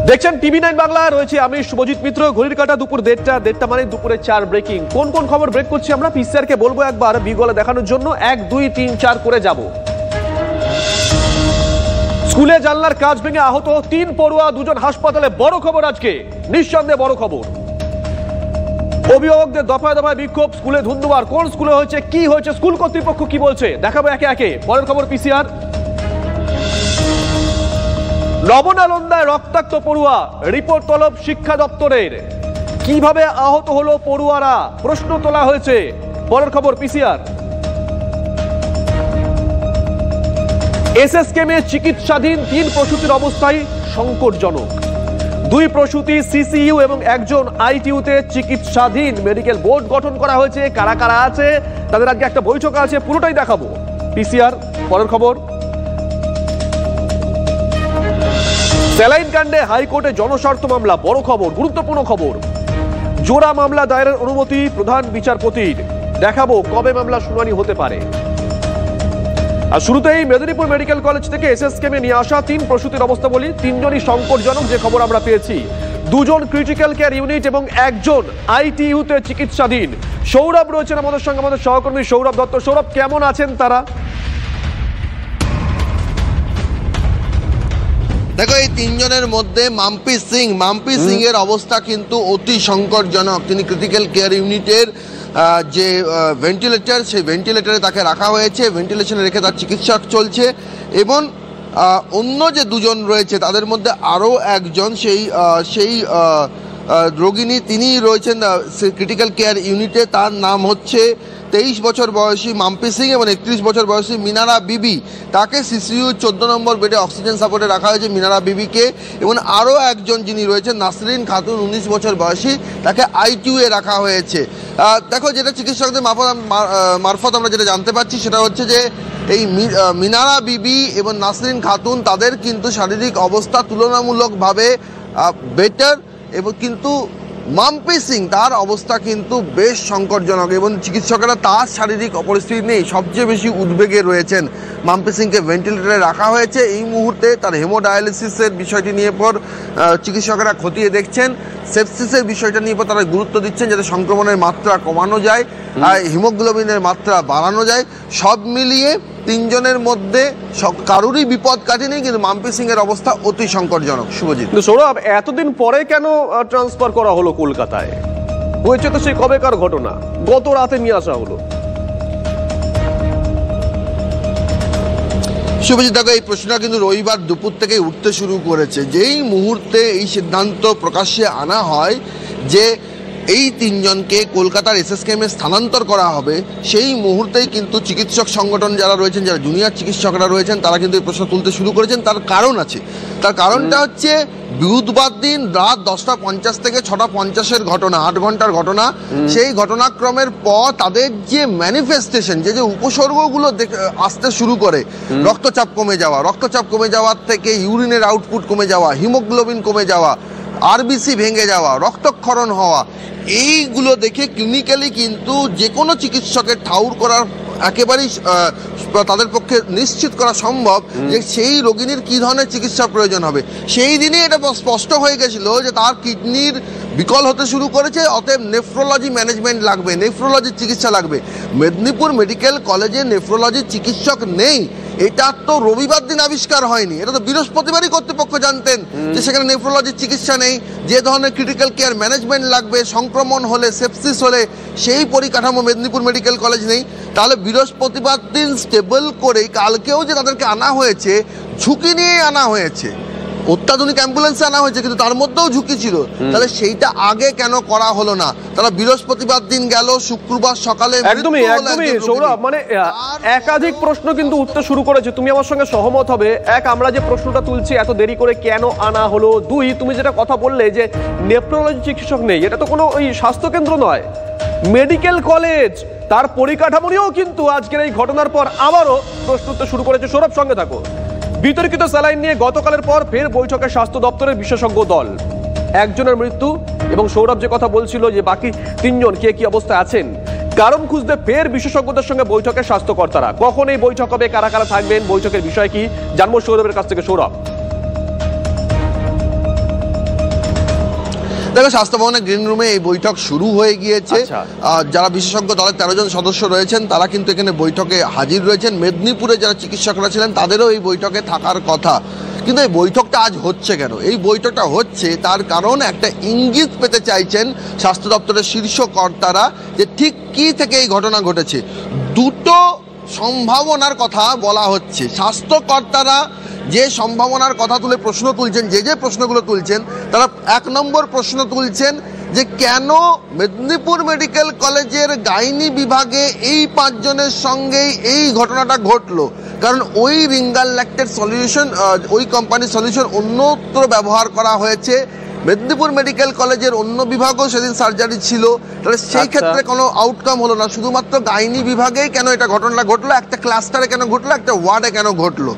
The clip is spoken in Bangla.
দেখছেন টিভি9 বাংলা, রয়েছে আমি শুভজিৎ মিত্র। ঘড়ির কাঁটা দুপুর 1:30 মানে দুপুরে 4 ব্রেকিং। কোন কোন খবর ব্রেক করছি আমরা পিসিআর কে বলবো একবার বিগলে দেখানোর জন্য 1 2 3 4 করে যাব। স্কুলে জানলার কাঁচ ভেঙে আহত 3 পড়ুয়া, 2 জন হাসপাতালে। বড় খবর আজকে, নিঃসন্দেহে বড় খবর। অভিভাবকদের দফায় দফায় বিক্ষোভ, স্কুলে ধুন্ধুমার। কোন স্কুলে হয়েছে, কি হয়েছে, স্কুল কর্তৃপক্ষ কি বলছে দেখাবো একে একে। পরের খবর পিসিআর। নবনালন্দায় রক্তাক্ত পড়ুয়া, রিপোর্ট তলব শিক্ষা দপ্তরের। কিভাবে আহত হলো পড়ুয়ারা, প্রশ্ন তোলা হয়েছে। পরের খবর পিসিআর। এসএসকেএমে চিকিৎসাধীন 3 প্রসূতির অবস্থায় সংকটজনক। 2 প্রসূতি সিসিইউ এবং 1 জন আইটিইউতে চিকিৎসাধীন। মেডিকেল বোর্ড গঠন করা হয়েছে। কারা কারা আছে তাদের আজকে একটা বৈঠক আছে, পুরোটাই দেখাবো পিসিআর। পরের খবর। স্যালাইন কাণ্ডে হাইকোর্টে জনস্বার্থ মামলা। বড় খবর, গুরুত্বপূর্ণ খবর। জোড়া মামলা দায়েরের অনুমতি প্রধান বিচারপতির। দেখাবো কবে মামলা শুনানি হতে পারে। আর শুরুতেই মেদিনীপুর মেডিকেল কলেজ থেকে এসএসকেএমে নিয়ে আসা 3 প্রসূতির অবস্থা বলি। 3 জনই সংকটজনক, যে খবর আমরা পেয়েছি। 2 জন ক্রিটিক্যাল কেয়ার ইউনিট এবং 1 জন আইটিইউতে চিকিৎসাধীন। সৌরভ রয়েছেন আমাদের সঙ্গে, আমাদের সহকর্মী সৌরভ দত্ত। সৌরভ, কেমন আছেন তারা? দেখো, এই 3 জনের মধ্যে মাম্পি সিং এর অবস্থা কিন্তু অতি সংকটজনক। তিনি ক্রিটিক্যাল কেয়ার ইউনিটের যে ভেন্টিলেটর, সেই ভেন্টিলেটরে তাকে রাখা হয়েছে। ভেন্টিলেশনে রেখে তার চিকিৎসা চলছে। এবং অন্য যে 2 জন রয়েছে তাদের মধ্যে আরও 1 জন সেই রোগিনী, তিনি রয়েছেন ক্রিটিক্যাল কেয়ার ইউনিটে। তার নাম হচ্ছে 23 বছর বয়সী মাম্পি সিং এবং 31 বছর বয়সী মিনারা বিবি। তাকে সিসিইউ 14 নম্বর বেডে অক্সিজেন সাপোর্টে রাখা হয়েছে মিনারা বিবিকে। এবং আরও 1 জন যিনি রয়েছেন নাসরিন খাতুন, 19 বছর বয়সী, তাকে আইটিইউয়ে রাখা হয়েছে। দেখো, যেটা চিকিৎসকদের মারফত আমরা যেটা জানতে পারছি সেটা হচ্ছে যে এই মিনারা বিবি এবং নাসরিন খাতুন, তাদের কিন্তু শারীরিক অবস্থা তুলনামূলকভাবে বেটার। এবং কিন্তু মাম্পি সিং, তার অবস্থা কিন্তু বেশ সংকটজনক এবং চিকিৎসকেরা তার শারীরিক পরিস্থিতি নেই সবচেয়ে বেশি উদ্বেগে রয়েছেন। মাম্পি সিংকে ভেন্টিলেটরে রাখা হয়েছে। এই মুহূর্তে তার হেমোডায়ালিসিসের বিষয়টি নিয়ে পর চিকিৎসকেরা খতিয়ে দেখছেন। সেপসিসের বিষয়টা নিয়ে পর তারা গুরুত্ব দিচ্ছেন, যাতে সংক্রমণের মাত্রা কমানো যায়, হিমোগ্লোবিনের মাত্রা বাড়ানো যায়। সব মিলিয়ে 3 জনের মধ্যে কারোরই বিপদ কাটেনি, কিন্তু মাম্পি সিং এর অবস্থা অতি সংকটজনক। শুভজিৎ। সৌরভ, এতদিন পরে কেন ট্রান্সফার করা হলো কলকাতায়? হয়েছে তো সেই কবেকার ঘটনা, গত রাতে নিয়ে আসা হলো। শুভজিৎ, দেখো, এই প্রশ্নটা কিন্তু রবিবার দুপুর থেকে উঠতে শুরু করেছে। যেই মুহূর্তে এই সিদ্ধান্ত প্রকাশ্যে আনা হয় যে এই 3 জনকে কলকাতার এসএসকেএমে স্থানান্তর করা হবে, সেই মুহূর্তেই কিন্তু চিকিৎসক সংগঠন যারা রয়েছেন, যারা জুনিয়র চিকিৎসকরা রয়েছেন, তারা কিন্তু এই প্রশ্ন তুলতে শুরু করেছেন। তার কারণ আছে। তার কারণটা হচ্ছে বুধবার দিন রাত 10:50 থেকে 6:50 ঘটনা, 8 ঘন্টার ঘটনা। সেই ঘটনাক্রমের পর তাদের যে ম্যানিফেস্টেশন, যে উপসর্গগুলো আসতে শুরু করে, রক্তচাপ কমে যাওয়ার থেকে ইউরিনের আউটপুট কমে যাওয়া, হিমোগ্লোবিন কমে যাওয়া, আরবিসি ভেঙে যাওয়া, রক্তক্ষরণ হওয়া, এইগুলো দেখে ক্লিনিক্যালি কিন্তু যে কোনো চিকিৎসকের ঠাউর করার একেবারেই তাদের পক্ষে নিশ্চিত করা সম্ভব যে সেই রোগিনীর কী ধরনের চিকিৎসা প্রয়োজন হবে। সেই দিনই এটা স্পষ্ট হয়ে গেছিল যে তার কিডনির বিকল হতে শুরু করেছে, অতএব নেফ্রোলজি ম্যানেজমেন্ট লাগবে, নেফ্রোলজির চিকিৎসা লাগবে। মেদিনীপুর মেডিকেল কলেজে নেফ্রোলজির চিকিৎসক নেই, এটা তো রবিবার দিন আবিষ্কার হয়নি, এটা তো বৃহস্পতিবারই কর্তৃপক্ষ জানতেন যে সেখানে নেফ্রোলজির চিকিৎসা নেই। যে ধরনের ক্রিটিক্যাল কেয়ার ম্যানেজমেন্ট লাগবে, সংক্রমণ হলে, সেপসিস হলে, সেই পরিকাঠামো মেদিনীপুর মেডিকেল কলেজ নেই। তাহলে বৃহস্পতিবার দিন স্টেবল করে কালকেও যে তাদেরকে আনা হয়েছে, ঝুঁকি নিয়ে আনা হয়েছে, অত্যাধুনিক অ্যাম্বুলেন্সে আনা হয়েছে, কিন্তু তার মধ্যেও ঝুঁকি ছিল। তাহলে সেইটা আগে কেন করা হলো না? তারা বৃহস্পতিবার দিন গেল, শুক্রবার সকালে। একদমই সৌরভ, মানে একাধিক প্রশ্ন কিন্তু উঠতে শুরু করেছে। তুমি আমার সঙ্গে সহমত হবে। এক, আমরা যে প্রশ্নটা তুলছি এত দেরি করে কেন আনা হলো। 2, তুমি যেটা কথা বললে যে নেফ্রোলজি চিকিৎসক নেই, এটা তো কোনো ওই স্বাস্থ্যকেন্দ্র নয়, মেডিকেল কলেজ। তার পরিকাঠামো নিয়েও কিন্তু আজকের এই ঘটনার পর আবারও প্রশ্ন উঠতে শুরু করেছে। সৌরভ, সঙ্গে থাকো। বিতর্কিত স্যালাইন নিয়ে গতকালের পর ফের বৈঠকে স্বাস্থ্য দপ্তরের বিশেষজ্ঞ দল। 1 জনের মৃত্যু এবং সৌরভ যে কথা বলছিল যে বাকি 3 জন কে কি অবস্থায় আছেন, কারণ খুঁজতে ফের বিশেষজ্ঞদের সঙ্গে বৈঠকে স্বাস্থ্যকর্তারা। কখন এই বৈঠক হবে, কারা কারা থাকবেন, বৈঠকের বিষয় কি, জানবো সৌরভের কাছ থেকে। সৌরভ। দেখো স্বাস্থ্য ভবনের গ্রিন রুমে এই বৈঠক শুরু হয়ে গিয়েছে। আচ্ছা। যারা বিশেষজ্ঞ দলের 13 জন সদস্য রয়েছেন তারা কিন্তু এখানে বৈঠকে হাজির রয়েছেন। মেদিনীপুরে যারা চিকিৎসকরা ছিলেন তাদেরও এই বৈঠকে থাকার কথা। কিন্তু এই বৈঠকটা আজ হচ্ছে কেন? এই বৈঠকটা হচ্ছে তার কারণ একটা ইঙ্গিত পেতে চাইছেন স্বাস্থ্য দপ্তরের শীর্ষ কর্তারা যে ঠিক কি থেকে এই ঘটনা ঘটেছে। দুটো সম্ভাবনার কথা বলা হচ্ছে। স্বাস্থ্য কর্তারা যে সম্ভাবনার কথা তুলে প্রশ্ন তুলছেন, যে প্রশ্নগুলো তুলছেন, তারা 1 নম্বর প্রশ্ন তুলছেন যে কেন মেদিনীপুর মেডিকেল কলেজের গাইনি বিভাগে এই 5 জনের সঙ্গেই এই ঘটনাটা ঘটলো। কারণ ওই রিঙ্গাল ল্যাক্টেট সলিউশন, ওই কোম্পানির সলিউশন অন্যত্র ব্যবহার করা হয়েছে। মেদিনীপুর মেডিকেল কলেজের অন্য বিভাগও সেদিন সার্জারি ছিল, তাহলে সেই ক্ষেত্রে কোনো আউটকাম হলো না। শুধুমাত্র গাইনি বিভাগেই কেন এটা ঘটনাটা ঘটলো, একটা ক্লাস্টারে কেন ঘটলো, একটা ওয়ার্ডে কেন ঘটলো?